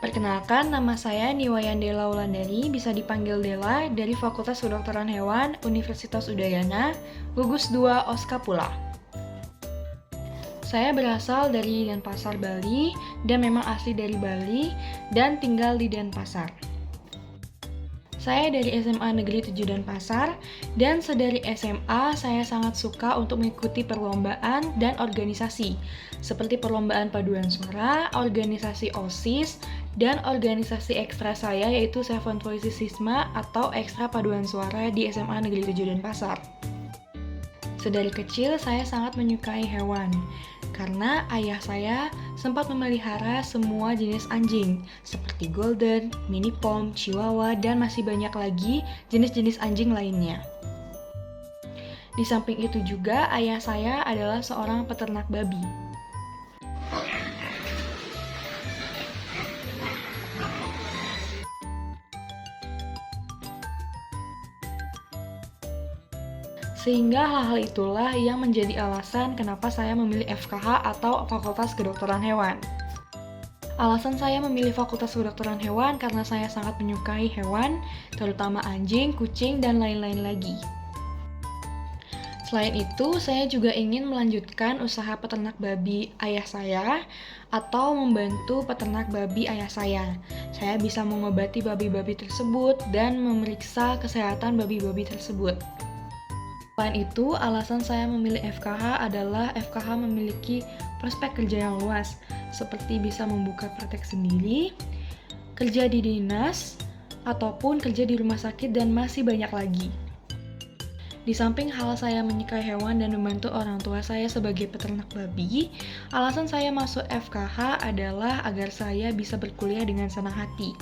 Perkenalkan, nama saya Niwayan Dela Wulandari, bisa dipanggil Dela, dari Fakultas Kedokteran Hewan, Universitas Udayana, gugus 2 Oskapula. Saya berasal dari Denpasar, Bali, dan memang asli dari Bali, dan tinggal di Denpasar. Saya dari SMA Negeri 7 Denpasar, dan sedari SMA saya sangat suka untuk mengikuti perlombaan dan organisasi, seperti perlombaan paduan suara, organisasi OSIS, dan organisasi ekstra saya yaitu Seven Voices Sisma atau ekstra paduan suara di SMA Negeri 7 Denpasar. Sedari kecil saya sangat menyukai hewan, karena ayah saya sempat memelihara semua jenis anjing, seperti Golden, Mini Pom, Chihuahua, dan masih banyak lagi jenis-jenis anjing lainnya. Di samping itu juga, ayah saya adalah seorang peternak babi. Sehingga hal-hal itulah yang menjadi alasan kenapa saya memilih FKH atau Fakultas Kedokteran Hewan. Alasan saya memilih Fakultas Kedokteran Hewan karena saya sangat menyukai hewan, terutama anjing, kucing, dan lain-lain lagi. Selain itu, saya juga ingin melanjutkan usaha peternak babi ayah saya atau membantu peternak babi ayah saya. Saya bisa mengobati babi-babi tersebut dan memeriksa kesehatan babi-babi tersebut. Selain itu, alasan saya memilih FKH adalah FKH memiliki prospek kerja yang luas, seperti bisa membuka praktek sendiri, kerja di dinas, ataupun kerja di rumah sakit, dan masih banyak lagi. Di samping hal saya menyukai hewan dan membantu orang tua saya sebagai peternak babi, alasan saya masuk FKH adalah agar saya bisa berkuliah dengan senang hati.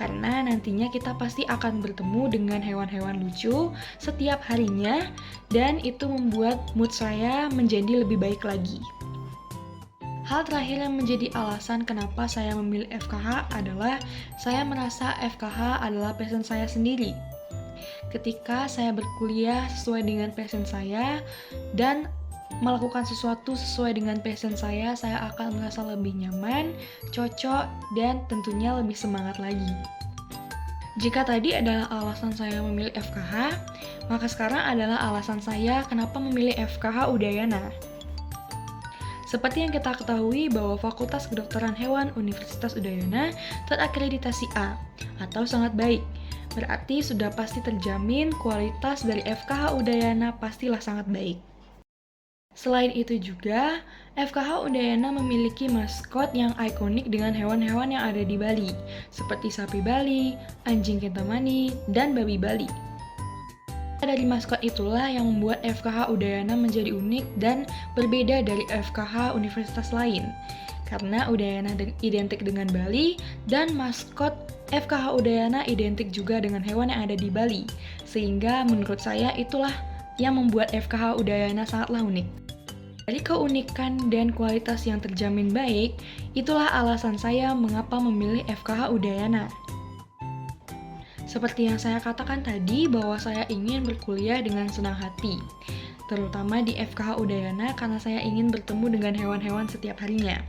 Karena nantinya kita pasti akan bertemu dengan hewan-hewan lucu setiap harinya, dan itu membuat mood saya menjadi lebih baik lagi. Hal terakhir yang menjadi alasan kenapa saya memilih FKH adalah saya merasa FKH adalah passion saya sendiri. Ketika saya berkuliah sesuai dengan passion saya dan melakukan sesuatu sesuai dengan passion saya akan merasa lebih nyaman, cocok, dan tentunya lebih semangat lagi. Jika tadi adalah alasan saya memilih FKH, maka sekarang adalah alasan saya kenapa memilih FKH Udayana. Seperti yang kita ketahui bahwa Fakultas Kedokteran Hewan Universitas Udayana terakreditasi A atau sangat baik. Berarti sudah pasti terjamin kualitas dari FKH Udayana pastilah sangat baik. Selain itu juga, FKH Udayana memiliki maskot yang ikonik dengan hewan-hewan yang ada di Bali, seperti sapi Bali, anjing kintamani, dan babi Bali. Dari maskot itulah yang membuat FKH Udayana menjadi unik dan berbeda dari FKH universitas lain. Karena Udayana identik dengan Bali dan maskot FKH Udayana identik juga dengan hewan yang ada di Bali. Sehingga menurut saya itulah yang membuat FKH Udayana sangatlah unik. Dari keunikan dan kualitas yang terjamin baik, itulah alasan saya mengapa memilih FKH Udayana. Seperti yang saya katakan tadi bahwa saya ingin berkuliah dengan senang hati, terutama di FKH Udayana karena saya ingin bertemu dengan hewan-hewan setiap harinya.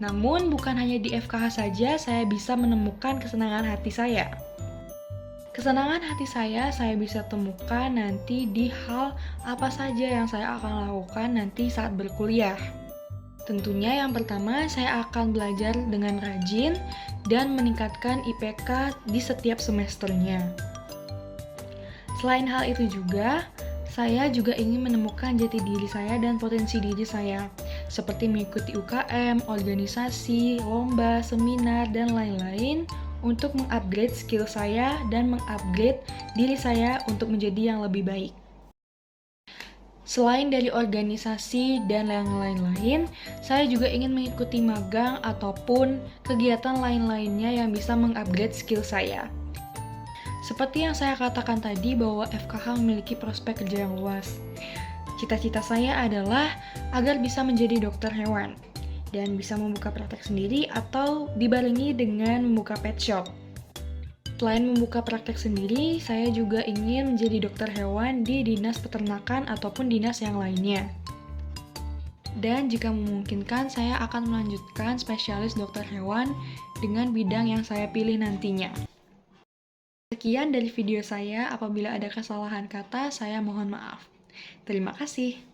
Namun bukan hanya di FKH saja saya bisa menemukan kesenangan hati saya. Kesenangan hati saya bisa temukan nanti di hal apa saja yang saya akan lakukan nanti saat berkuliah. Tentunya yang pertama saya akan belajar dengan rajin dan meningkatkan IPK di setiap semesternya. Selain hal itu juga, saya juga ingin menemukan jati diri saya dan potensi diri saya, seperti mengikuti UKM, organisasi, lomba, seminar, dan lain-lain untuk mengupgrade skill saya dan mengupgrade diri saya untuk menjadi yang lebih baik. Selain dari organisasi dan yang lain-lain, saya juga ingin mengikuti magang ataupun kegiatan lain-lainnya yang bisa mengupgrade skill saya. Seperti yang saya katakan tadi bahwa FKH memiliki prospek kerja yang luas. Cita-cita saya adalah agar bisa menjadi dokter hewan dan bisa membuka praktek sendiri atau dibarengi dengan membuka pet shop. Selain membuka praktek sendiri, saya juga ingin menjadi dokter hewan di dinas peternakan ataupun dinas yang lainnya. Dan jika memungkinkan, saya akan melanjutkan spesialis dokter hewan dengan bidang yang saya pilih nantinya. Sekian dari video saya, apabila ada kesalahan kata, saya mohon maaf. Terima kasih.